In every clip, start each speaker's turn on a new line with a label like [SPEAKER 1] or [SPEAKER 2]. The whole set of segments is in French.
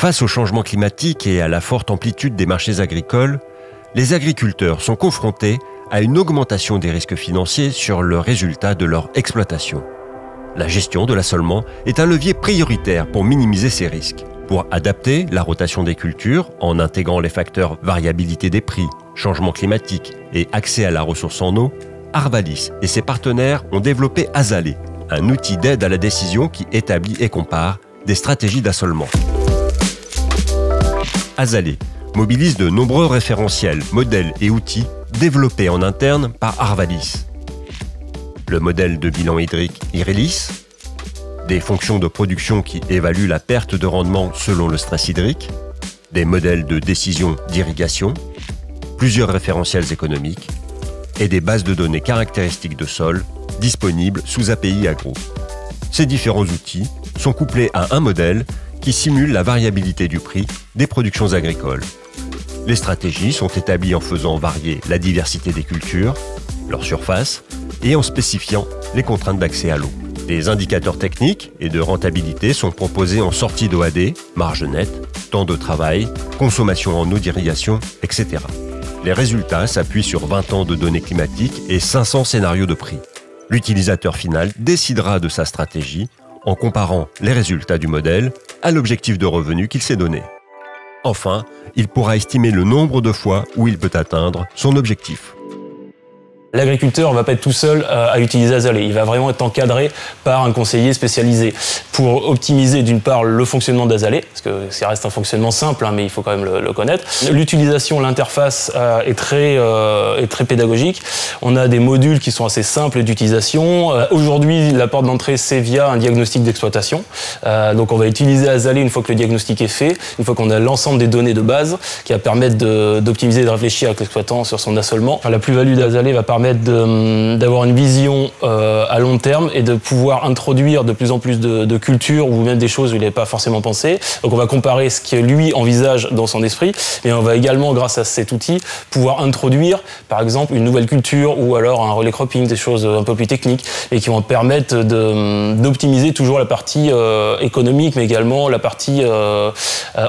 [SPEAKER 1] Face au changement climatique et à la forte amplitude des marchés agricoles, les agriculteurs sont confrontés à une augmentation des risques financiers sur le résultat de leur exploitation. La gestion de l'assolement est un levier prioritaire pour minimiser ces risques. Pour adapter la rotation des cultures en intégrant les facteurs variabilité des prix, changement climatique et accès à la ressource en eau, Arvalis et ses partenaires ont développé Azalée, un outil d'aide à la décision qui établit et compare des stratégies d'assolement. Azalée mobilise de nombreux référentiels, modèles et outils développés en interne par Arvalis. Le modèle de bilan hydrique Irelis, des fonctions de production qui évaluent la perte de rendement selon le stress hydrique, des modèles de décision d'irrigation, plusieurs référentiels économiques et des bases de données caractéristiques de sol disponibles sous API Agro. Ces différents outils sont couplés à un modèle qui simule la variabilité du prix des productions agricoles. Les stratégies sont établies en faisant varier la diversité des cultures, leur surface et en spécifiant les contraintes d'accès à l'eau. Des indicateurs techniques et de rentabilité sont proposés en sortie d'OAD, marge nette, temps de travail, consommation en eau d'irrigation, etc. Les résultats s'appuient sur 20 ans de données climatiques et 500 scénarios de prix. L'utilisateur final décidera de sa stratégie en comparant les résultats du modèle à l'objectif de revenu qu'il s'est donné. Enfin, il pourra estimer le nombre de fois où il peut atteindre son objectif.
[SPEAKER 2] L'agriculteur ne va pas être tout seul à utiliser Azalée. Il va vraiment être encadré par un conseiller spécialisé pour optimiser d'une part le fonctionnement d'Azalée, parce que ça reste un fonctionnement simple, mais il faut quand même le connaître. L'utilisation, l'interface est très pédagogique. On a des modules qui sont assez simples d'utilisation. Aujourd'hui, la porte d'entrée, c'est via un diagnostic d'exploitation. Donc on va utiliser Azalée une fois que le diagnostic est fait, une fois qu'on a l'ensemble des données de base qui va permettre d'optimiser et de réfléchir avec l'exploitant sur son assolement. La plus-value d'Azalée va permettre d'avoir une vision à long terme et de pouvoir introduire de plus en plus de cultures ou même des choses où il n'avait pas forcément pensé. Donc on va comparer ce que lui envisage dans son esprit et on va également, grâce à cet outil, pouvoir introduire par exemple une nouvelle culture ou alors un relais cropping, des choses un peu plus techniques et qui vont permettre d'optimiser toujours la partie économique mais également la partie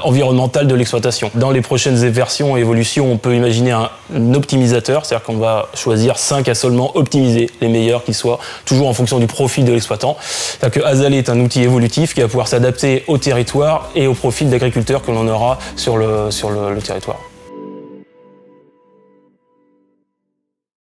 [SPEAKER 2] environnementale de l'exploitation. Dans les prochaines versions et évolutions, on peut imaginer un optimisateur, c'est-à-dire qu'on va choisir 5 assolements optimisés, les meilleurs qu'ils soient, toujours en fonction du profil de l'exploitant. C'est-à-dire que Azalée est un outil évolutif qui va pouvoir s'adapter au territoire et au profil d'agriculteurs que l'on aura sur le territoire.